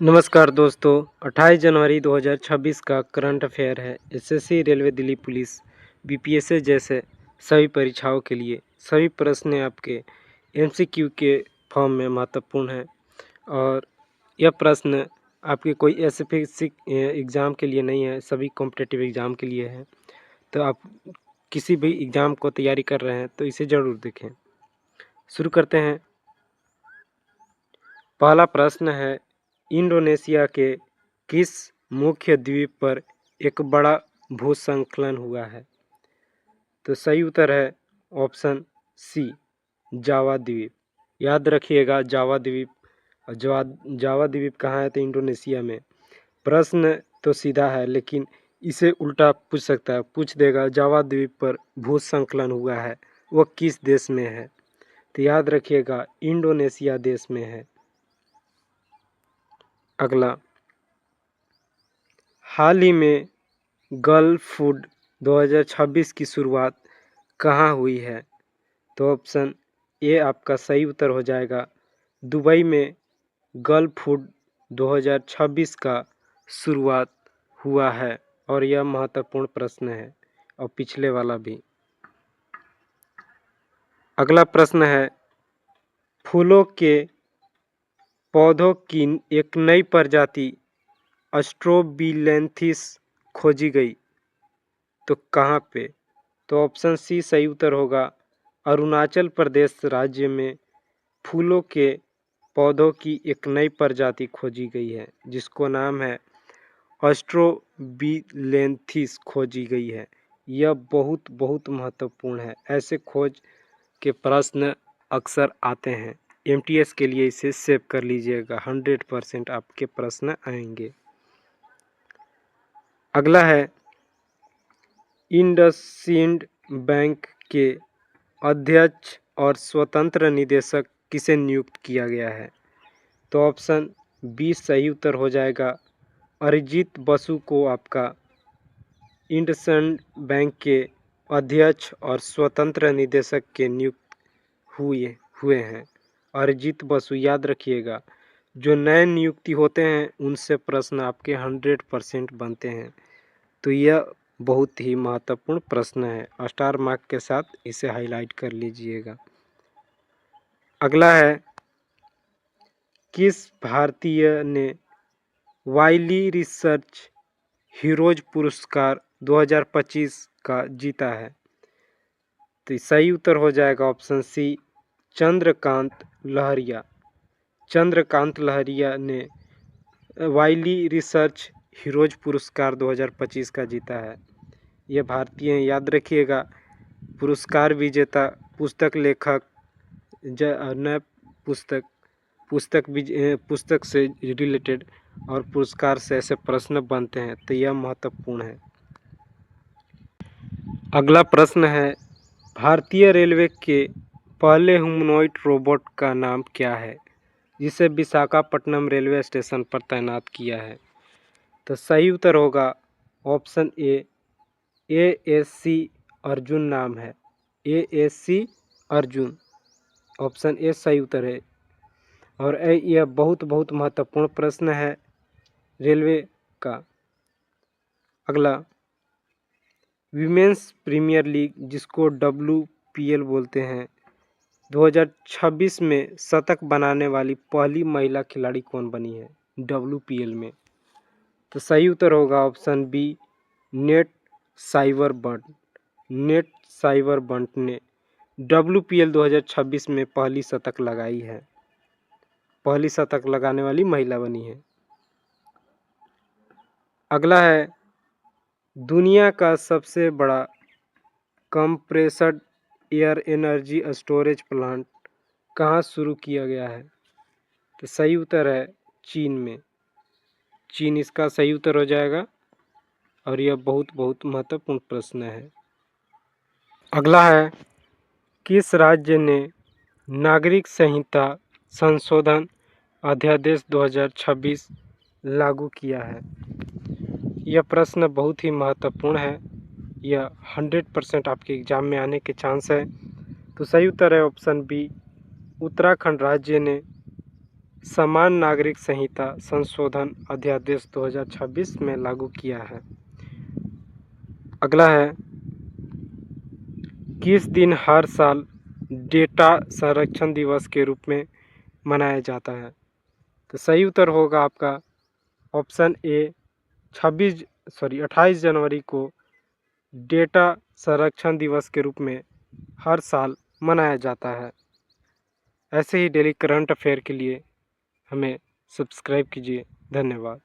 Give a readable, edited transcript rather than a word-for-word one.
नमस्कार दोस्तों, 28 जनवरी 2026 का करंट अफेयर है। SSC, railway, Delhi police, BPSC जैसे सभी परीक्षाओं के लिए सभी प्रश्न आपके एमसीक्यू के फॉर्म में महत्वपूर्ण हैं और यह प्रश्न आपके कोई स्पेसिफिक एग्ज़ाम के लिए नहीं है, सभी कॉम्पिटिटिव एग्ज़ाम के लिए है। तो आप किसी भी एग्ज़ाम को तैयारी कर रहे हैं तो इसे ज़रूर देखें। शुरू करते हैं। पहला प्रश्न है, इंडोनेशिया के किस मुख्य द्वीप पर एक बड़ा भूस्खलन हुआ है? तो सही उत्तर है ऑप्शन सी, जावा द्वीप। याद रखिएगा जावा द्वीप। और जावा द्वीप कहाँ है? तो इंडोनेशिया में। प्रश्न तो सीधा है लेकिन इसे उल्टा पूछ सकता है, पूछ देगा जावा द्वीप पर भूस्खलन हुआ है, वह किस देश में है? तो याद रखिएगा इंडोनेशिया देश में है। अगला, हाल ही में गल्फ फूड 2026 की शुरुआत कहाँ हुई है? तो ऑप्शन ए आपका सही उत्तर हो जाएगा, दुबई में गल्फ फूड 2026 का शुरुआत हुआ है और यह महत्वपूर्ण प्रश्न है और पिछले वाला भी। अगला प्रश्न है, फूलों के पौधों की एक नई प्रजाति स्ट्रोबिलेंथिस खोजी गई, तो कहाँ पे? तो ऑप्शन सी सही उत्तर होगा, अरुणाचल प्रदेश राज्य में फूलों के पौधों की एक नई प्रजाति खोजी गई है जिसको नाम है स्ट्रोबिलेंथिस खोजी गई है। यह बहुत बहुत महत्वपूर्ण है। ऐसे खोज के प्रश्न अक्सर आते हैं। एमटीएस के लिए इसे सेव कर लीजिएगा, 100% आपके प्रश्न आएंगे। अगला है, इंडसइंड बैंक के अध्यक्ष और स्वतंत्र निदेशक किसे नियुक्त किया गया है? तो ऑप्शन बी सही उत्तर हो जाएगा, अरिजीत बसु को आपका इंडसइंड बैंक के अध्यक्ष और स्वतंत्र निदेशक के नियुक्त हुए हैं। अरिजीत बसु, याद रखिएगा जो नए नियुक्ति होते हैं उनसे प्रश्न आपके 100% बनते हैं। तो यह बहुत ही महत्वपूर्ण प्रश्न है, स्टार मार्क के साथ इसे हाईलाइट कर लीजिएगा। अगला है, किस भारतीय ने वाइली रिसर्च हीरोज पुरस्कार 2025 का जीता है? तो सही उत्तर हो जाएगा ऑप्शन सी, चंद्रकांत लहरिया। चंद्रकांत लहरिया ने वाइली रिसर्च हीरोज पुरस्कार 2025 का जीता है। यह भारतीय हैं, याद रखिएगा। पुरस्कार विजेता, पुस्तक लेखक, नए पुस्तक से रिलेटेड और पुरस्कार से ऐसे प्रश्न बनते हैं, तो यह महत्वपूर्ण है। अगला प्रश्न है, भारतीय रेलवे के पहले ह्यूमनॉइड रोबोट का नाम क्या है जिसे विशाखापट्टनम रेलवे स्टेशन पर तैनात किया है? तो सही उत्तर होगा ऑप्शन ए, ASC अर्जुन नाम है। ASC अर्जुन, ऑप्शन ए सही उत्तर है। और यह बहुत बहुत महत्वपूर्ण प्रश्न है रेलवे का। अगला, विमेंस प्रीमियर लीग जिसको WPL बोलते हैं, 2026 में शतक बनाने वाली पहली महिला खिलाड़ी कौन बनी है WPL में? तो सही उत्तर होगा ऑप्शन बी, नेट साइबरबंट। नेट साइबरबंट ने WPL 2026 में पहली शतक लगाई है, पहली शतक लगाने वाली महिला बनी है। अगला है, दुनिया का सबसे बड़ा compressed air energy storage plant कहाँ शुरू किया गया है? तो सही उत्तर है चीन में। चीन इसका सही उत्तर हो जाएगा और यह बहुत बहुत महत्वपूर्ण प्रश्न है। अगला है, किस राज्य ने नागरिक संहिता संशोधन अध्यादेश 2026 लागू किया है? यह प्रश्न बहुत ही महत्वपूर्ण है। यह 100% आपके एग्जाम में आने के चांस है। तो सही उत्तर है ऑप्शन बी, उत्तराखंड राज्य ने समान नागरिक संहिता संशोधन अध्यादेश 2026 में लागू किया है? अगला है, किस दिन हर साल डेटा संरक्षण दिवस के रूप में मनाया जाता है? तो सही उत्तर होगा आपका ऑप्शन ए 28 जनवरी को डेटा संरक्षण दिवस के रूप में हर साल मनाया जाता है। ऐसे ही डेली करंट अफेयर के लिए हमें सब्सक्राइब कीजिए। धन्यवाद।